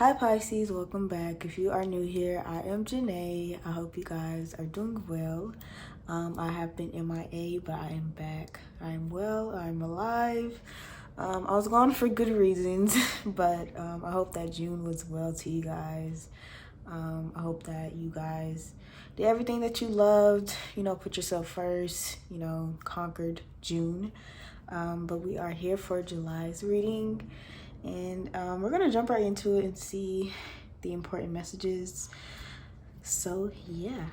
Hi Pisces, welcome back. If you are new here, I am Janae. I hope you guys are doing well. I have been MIA, but I am back. I am well, I'm alive. I was gone for good reasons, but I hope that June was well to you guys. I hope that you guys did everything that you loved, put yourself first, conquered June. But we are here for July's reading. And we're going to jump right into it and see the important messages. So, yeah.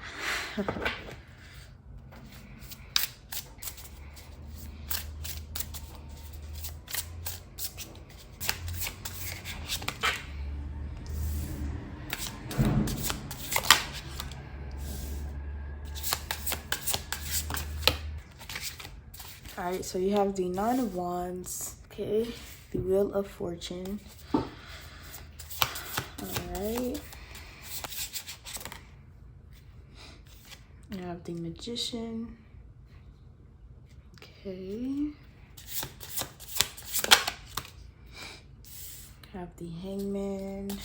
All right, so you have the Nine of Wands, okay? The Wheel of Fortune. All right. You have the Magician. Okay. Have the Hangman.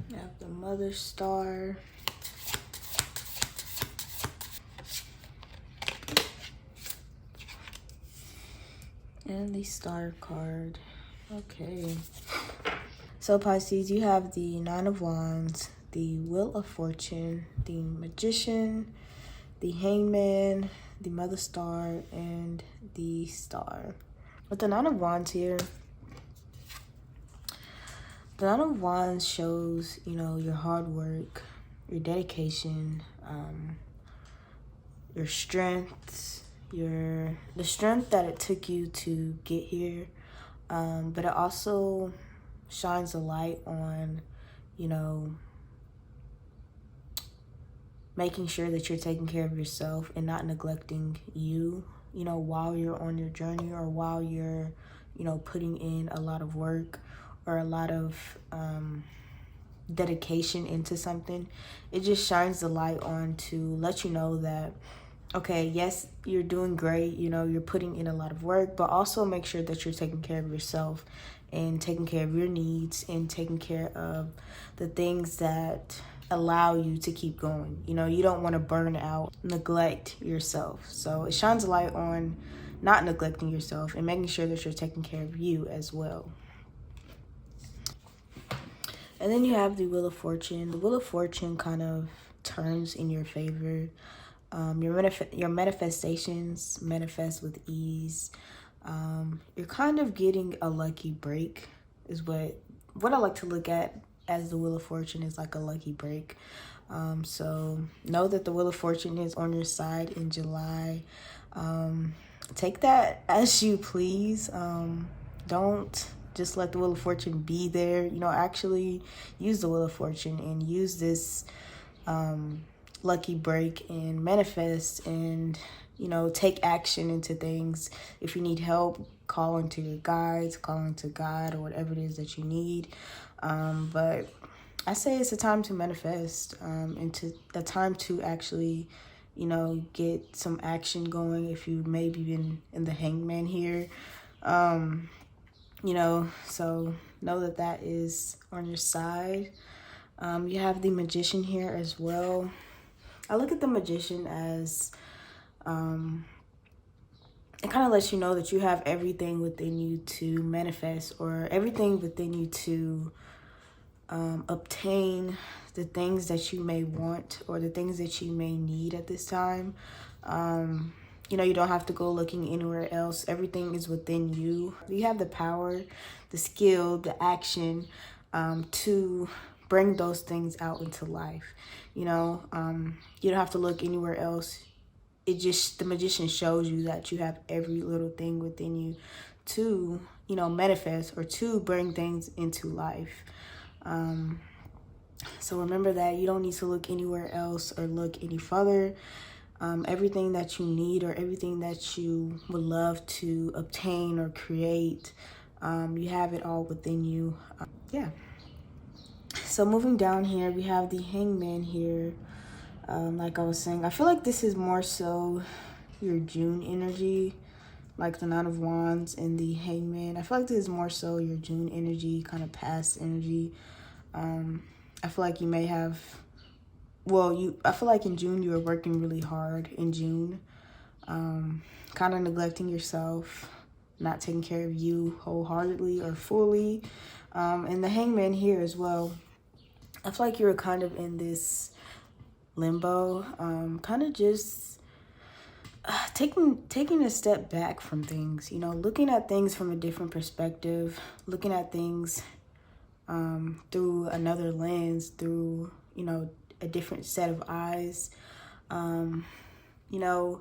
You have the Mother Star. And the Star card. Okay. So Pisces, you have the Nine of Wands, the Wheel of Fortune, the Magician, the Hangman, the Mother Star, and the Star. With the Nine of Wands here, the Nine of Wands shows, your hard work, your dedication, your strength, the strength that it took you to get here. But it also shines a light on, making sure that you're taking care of yourself and not neglecting you, while you're on your journey or while you're, putting in a lot of work or a lot of dedication into something. It just shines the light on to let you know that, okay, yes, you're doing great, you're putting in a lot of work, but also make sure that you're taking care of yourself and taking care of your needs and taking care of the things that allow you to keep going. You don't want to burn out, neglect yourself. So it shines a light on not neglecting yourself and making sure that you're taking care of you as well. And then you have the Wheel of Fortune. The Wheel of Fortune kind of turns in your favor. Your manifestations manifest with ease. You're kind of getting a lucky break is what I like to look at as the Wheel of Fortune is like a lucky break. So know that the Wheel of Fortune is on your side in July. Take that as you please. Don't just let the Wheel of Fortune be there. Actually use the Wheel of Fortune and use this lucky break and manifest and, take action into things. If you need help, call into your guides, call into God or whatever it is that you need. But I say it's a time to manifest, into a time to actually, get some action going if you maybe been in the Hangman here. So know that that is on your side. You have the Magician here as well. I look at the Magician as, it kind of lets you know that you have everything within you to manifest or everything within you to obtain the things that you may want or the things that you may need at this time. You don't have to go looking anywhere else. Everything is within you. You have the power, the skill, the action to bring those things out into life. You don't have to look anywhere else. The Magician shows you that you have every little thing within you to, manifest or to bring things into life. So remember that you don't need to look anywhere else or look any further. Everything that you need or everything that you would love to obtain or create, you have it all within you. Yeah. So moving down here, we have the Hangman here. Like I was saying, I feel like this is more so your June energy, like the Nine of Wands and the Hangman. I feel like this is more so your June energy, kind of past energy. I feel like you may have, I feel like in June you were working really hard in June, kind of neglecting yourself, not taking care of you wholeheartedly or fully. And the Hangman here as well. I feel like you were kind of in this limbo, kind of just taking a step back from things, you know, looking at things from a different perspective, looking at things through another lens, through, you know, a different set of eyes. You know,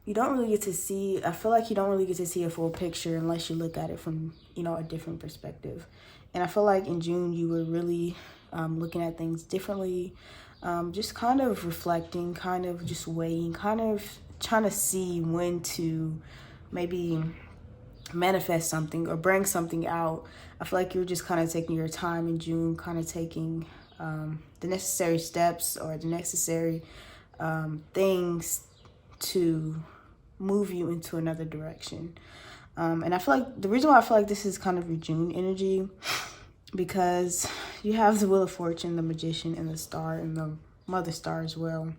you don't really get to see, I feel like you don't really get to see a full picture unless you look at it from, you know, a different perspective. And I feel like in June you were really looking at things differently, just kind of reflecting, kind of just weighing, kind of trying to see when to maybe manifest something or bring something out. I feel like you're just kind of taking your time in June, kind of taking the necessary steps or the necessary things to move you into another direction. And I feel like the reason why I feel like this is kind of your June energy, because you have the Wheel of Fortune, the Magician, and the Star, and the Mother Star as well.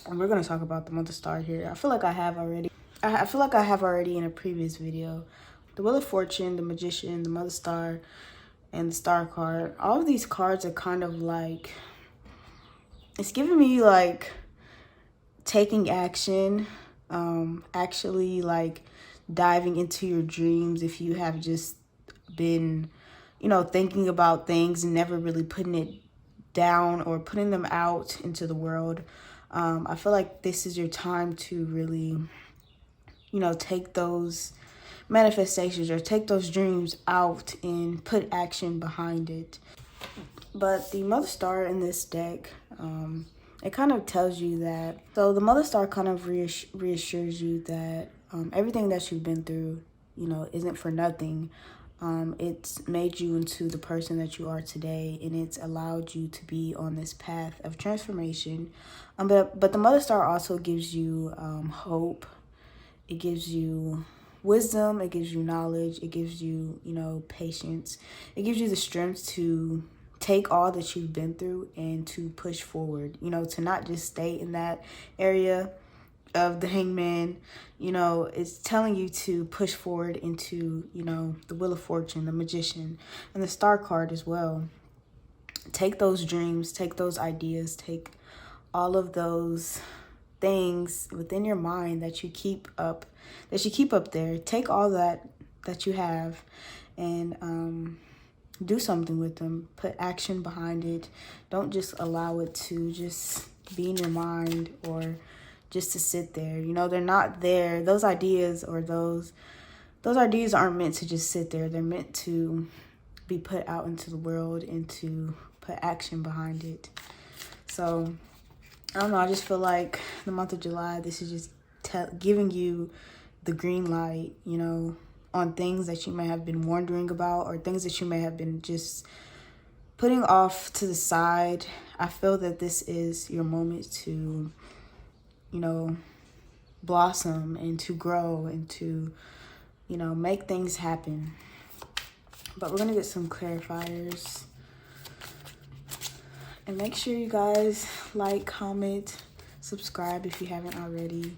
And we're going to talk about the Mother Star here. I feel like I have already. I feel like I have already in a previous video. The Wheel of Fortune, the Magician, the Mother Star, and the Star card. All of these cards are kind of like, it's giving me like taking action, actually like diving into your dreams if you have just been, you know, thinking about things and never really putting it down or putting them out into the world. I feel like this is your time to really, you know, take those manifestations or take those dreams out and put action behind it. But the Mother Star in this deck, it kind of tells you that, so the Mother Star kind of reassures you that everything that you've been through, you know, isn't for nothing. It's made you into the person that you are today, and it's allowed you to be on this path of transformation. But the Mother Star also gives you hope. It gives you wisdom. It gives you knowledge. It gives you, you know, patience. It gives you the strength to take all that you've been through and to push forward, you know, to not just stay in that area of the Hangman. You know, it's telling you to push forward into, you know, the Wheel of Fortune, the Magician, and the Star card as well. Take those dreams, take those ideas, take all of those things within your mind that you keep up there. Take all that you have and do something with them. Put action behind it. Don't just allow it to just be in your mind or just to sit there. You know, they're not there. Those ideas or those ideas aren't meant to just sit there. They're meant to be put out into the world and to put action behind it. So, I don't know. I just feel like the month of July, this is just giving you the green light, you know, on things that you may have been wondering about or things that you may have been just putting off to the side. I feel that this is your moment to, you know, blossom and to grow and to, you know, make things happen. But we're going to get some clarifiers. And make sure you guys like, comment, subscribe if you haven't already.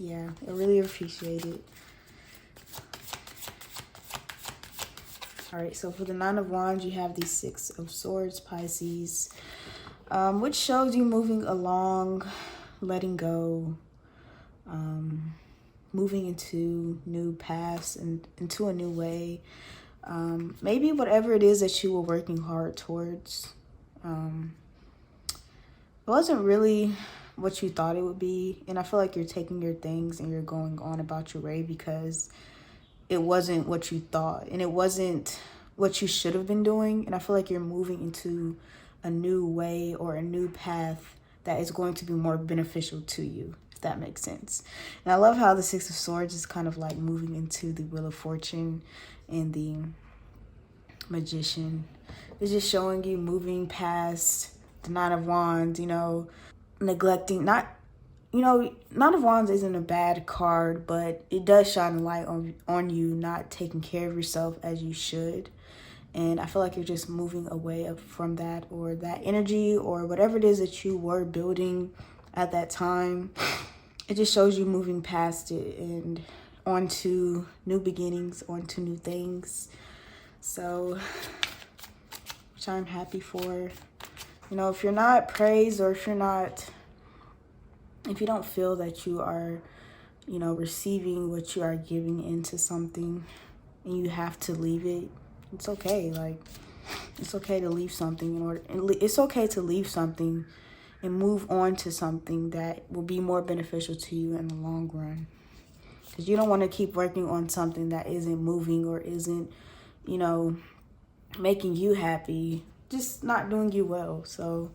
Yeah, I really appreciate it. All right, so for the Nine of Wands, you have the Six of Swords, Pisces, which shows you moving along, letting go, moving into new paths and into a new way. Maybe whatever it is that you were working hard towards, it wasn't really what you thought it would be. And I feel like you're taking your things and you're going on about your way because it wasn't what you thought and it wasn't what you should have been doing. And I feel like you're moving into a new way or a new path that is going to be more beneficial to you, if that makes sense. And I love how the Six of Swords is kind of like moving into the Wheel of Fortune and the Magician. It's just showing you moving past the Nine of Wands, neglecting, Nine of Wands isn't a bad card, but it does shine a light on you not taking care of yourself as you should. And I feel like you're just moving away from that, or that energy, or whatever it is that you were building at that time. It just shows you moving past it and onto new beginnings, onto new things. So, which I'm happy for. If you're not praised, or if you don't feel that you are, receiving what you are giving into something, and you have to leave it, it's okay. Like, it's okay to leave something it's okay to leave something and move on to something that will be more beneficial to you in the long run. Because you don't want to keep working on something that isn't moving, or isn't, making you happy, just not doing you well. So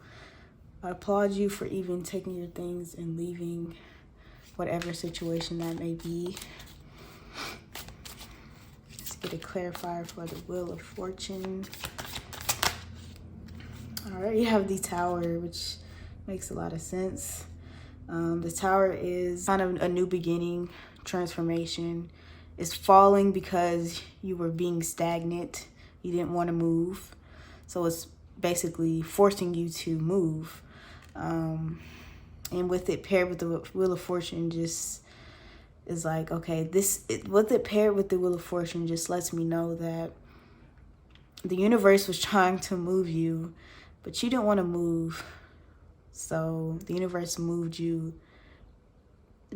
I applaud you for even taking your things and leaving whatever situation that may be. Let's get a clarifier for the Wheel of Fortune. All right, you have the Tower, which makes a lot of sense. The Tower is kind of a new beginning, transformation. It's falling because you were being stagnant. You didn't want to move. So it's basically forcing you to move. And with it paired with the Wheel of Fortune, just is like, okay, with it paired with the Wheel of Fortune just lets me know that the universe was trying to move you, but you didn't want to move. So the universe moved you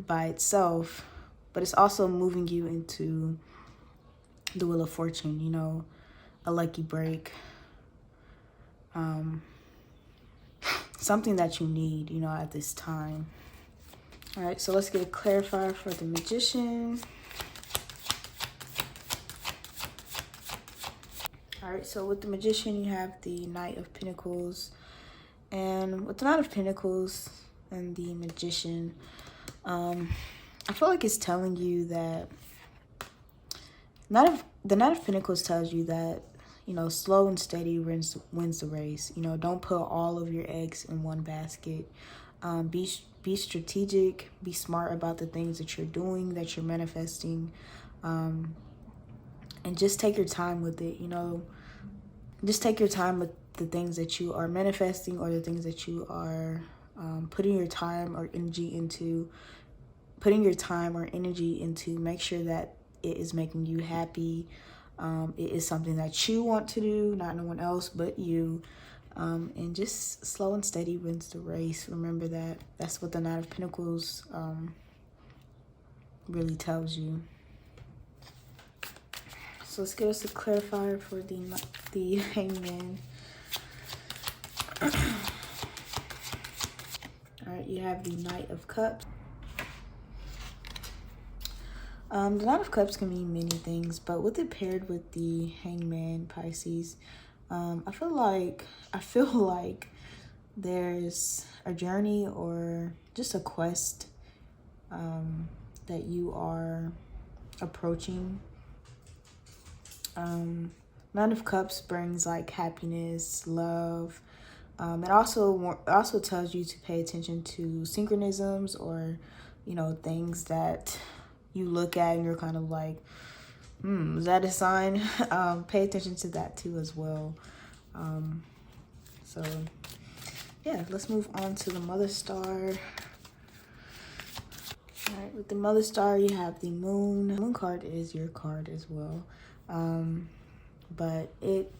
by itself, but it's also moving you into the Wheel of Fortune, a lucky break. Something that you need, at this time. All right, so let's get a clarifier for the Magician. All right, so with the Magician, you have the Knight of Pentacles. And with the Knight of Pentacles and the Magician, I feel like it's telling you that the Knight of Pentacles tells you that, slow and steady wins the race. Don't put all of your eggs in one basket. Be strategic, be smart about the things that you're doing, that you're manifesting, and just take your time with it. Just take your time with the things that you are manifesting, or the things that you are putting your time or energy into. Make sure that it is making you happy. It is something that you want to do, not no one else but you. And just slow and steady wins the race. Remember that. That's what the Knight of Pentacles really tells you. So let's get us a clarifier for the Hangman. All right, you have the Knight of Cups. The Knight of Cups can mean many things, but with it paired with the Hangman, Pisces, I feel like there's a journey, or just a quest that you are approaching. Knight of Cups brings like happiness, love. It also tells you to pay attention to synchronisms, or things that you look at and you're kind of like, is that a sign? Pay attention to that too as well. So yeah, let's move on to the Mother Star. All right, with the Mother Star, you have the Moon. The Moon card is your card as well. But it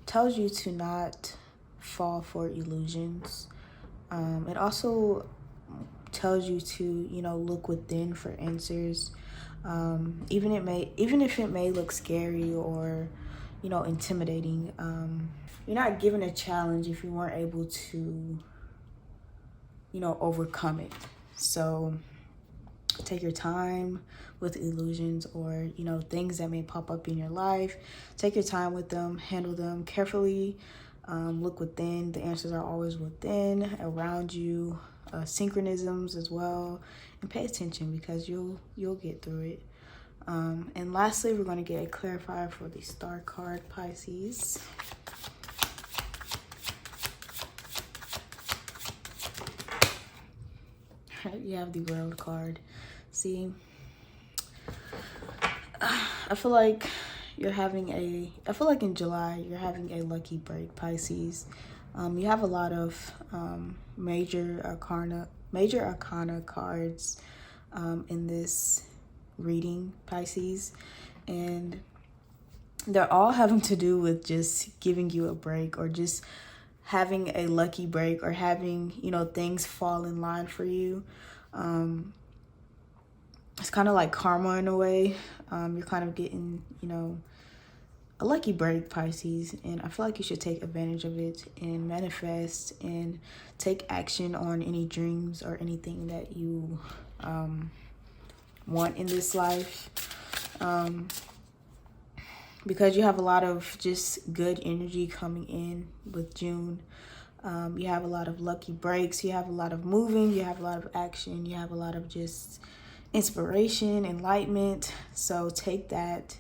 tells you to not fall for illusions. It also tells you to, look within for answers. Even if it may look scary or, intimidating. You're not given a challenge if you weren't able to, overcome it. So take your time with illusions, or things that may pop up in your life. Take your time with them, handle them carefully. Look within. The answers are always within, around you. Synchronisms as well, and pay attention, because you'll get through it. And lastly, we're going to get a clarifier for the star card, Pisces. You have the world card. See, I feel like in July you're having a lucky break, Pisces. You have a lot of major arcana cards in this reading, Pisces, and they're all having to do with just giving you a break, or just having a lucky break, or having, you know, things fall in line for you. It's kind of like karma in a way. You're kind of getting, you know, a lucky break, Pisces, and I feel like you should take advantage of it and manifest and take action on any dreams or anything that you want in this life, because you have a lot of just good energy coming in with June. You have a lot of lucky breaks, you have a lot of moving, you have a lot of action, you have a lot of just inspiration, enlightenment. So take that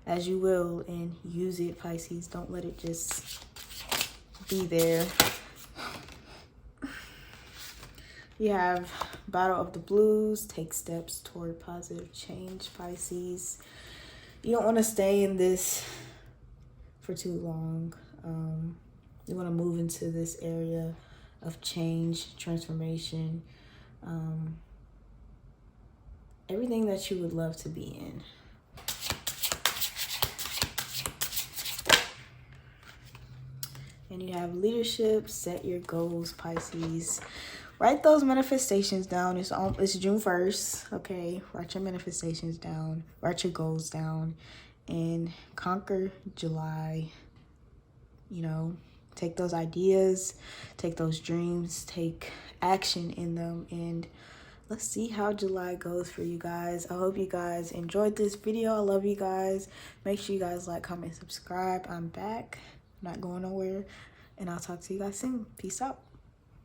as you will and use it, Pisces. Don't let it just be there. You have Battle of the Blues. Take steps toward positive change, Pisces. You don't want to stay in this for too long. You want to move into this area of change, transformation, everything that you would love to be in. And you have leadership. Set your goals, Pisces. Write those manifestations down. It's June 1st, okay? Write your manifestations down. Write your goals down. And conquer July. You know, take those ideas, take those dreams, take action in them, and let's see how July goes for you guys. I hope you guys enjoyed this video. I love you guys. Make sure you guys like, comment, subscribe. I'm back. I'm not going nowhere. And I'll talk to you guys soon. Peace out.